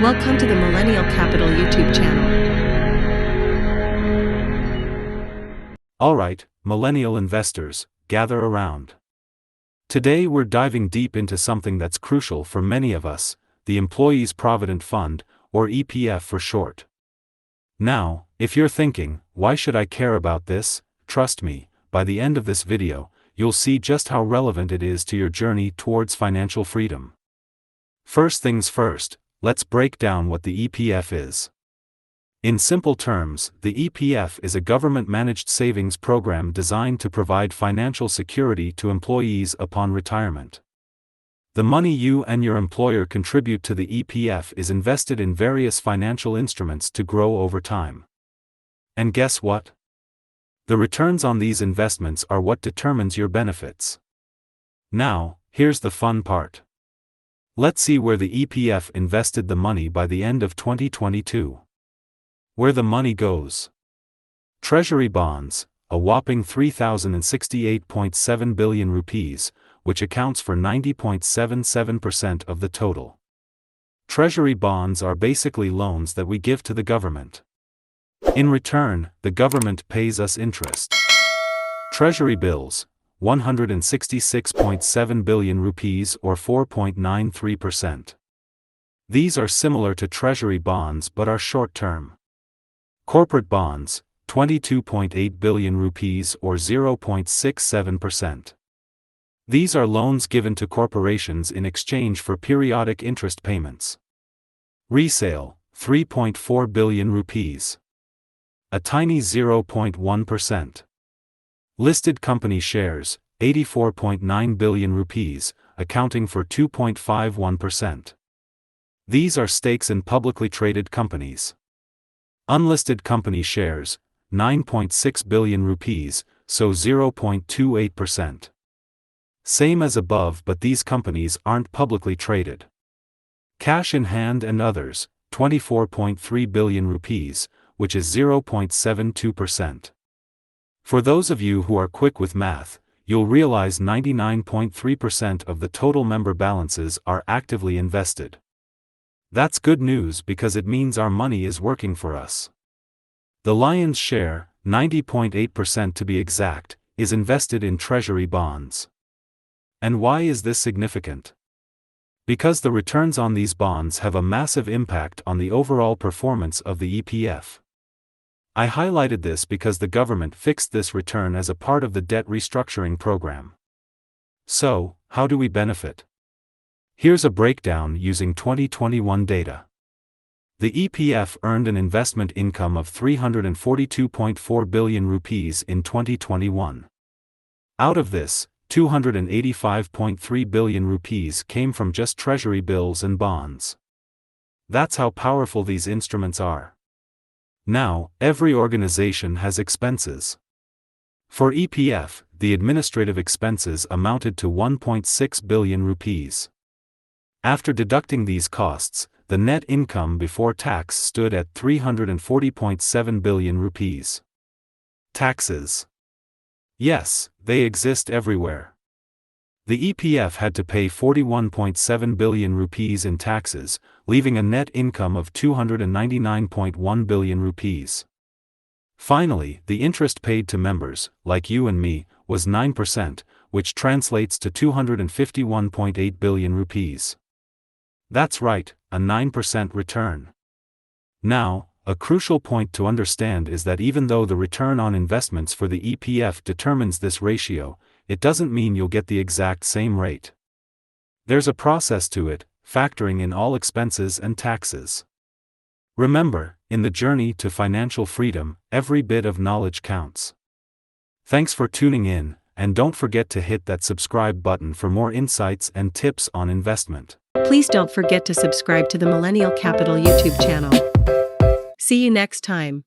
Welcome to the Millennial Capital YouTube channel. Alright, millennial investors, gather around. Today we're diving deep into something that's crucial for many of us, the Employees Provident Fund, or EPF for short. Now, if you're thinking, why should I care about this? Trust me, by the end of this video, you'll see just how relevant it is to your journey towards financial freedom. First things first, let's break down what the EPF is. In simple terms, the EPF is a government-managed savings program designed to provide financial security to employees upon retirement. The money you and your employer contribute to the EPF is invested in various financial instruments to grow over time. And guess what? The returns on these investments are what determines your benefits. Now, here's the fun part. Let's see where the EPF invested the money by the end of 2022. Where the money goes. Treasury bonds, a whopping 3,068.7 billion rupees, which accounts for 90.77% of the total. Treasury bonds are basically loans that we give to the government. In return, the government pays us interest. Treasury bills, 166.7 billion rupees or 4.93%. These are similar to treasury bonds but are short-term. Corporate bonds, 22.8 billion rupees or 0.67%. These are loans given to corporations in exchange for periodic interest payments. Resale, 3.4 billion rupees. A tiny 0.1%. Listed company shares, 84.9 billion rupees, accounting for 2.51%. These are stakes in publicly traded companies. Unlisted company shares, 9.6 billion rupees, so 0.28%. Same as above, but these companies aren't publicly traded. Cash in hand and others, 24.3 billion rupees, which is 0.72%. For those of you who are quick with math, you'll realize 99.3% of the total member balances are actively invested. That's good news because it means our money is working for us. The lion's share, 90.8% to be exact, is invested in treasury bonds. And why is this significant? Because the returns on these bonds have a massive impact on the overall performance of the EPF. I highlighted this because the government fixed this return as a part of the debt restructuring program. So, how do we benefit? Here's a breakdown using 2021 data. The EPF earned an investment income of 342.4 billion rupees in 2021. Out of this, 285.3 billion rupees came from just treasury bills and bonds. That's how powerful these instruments are. Now, every organization has expenses. For EPF, the administrative expenses amounted to 1.6 billion rupees. After deducting these costs, the net income before tax stood at 340.7 billion rupees. Taxes. Yes, they exist everywhere. The EPF had to pay 41.7 billion rupees in taxes, leaving a net income of 299.1 billion rupees. Finally, the interest paid to members, like you and me, was 9%, which translates to 251.8 billion rupees. That's right, a 9% return. Now, a crucial point to understand is that even though the return on investments for the EPF determines this ratio, it doesn't mean you'll get the exact same rate. There's a process to it, factoring in all expenses and taxes. Remember, in the journey to financial freedom, every bit of knowledge counts. Thanks for tuning in, and don't forget to hit that subscribe button for more insights and tips on investment. Please don't forget to subscribe to the Millennial Capital YouTube channel. See you next time.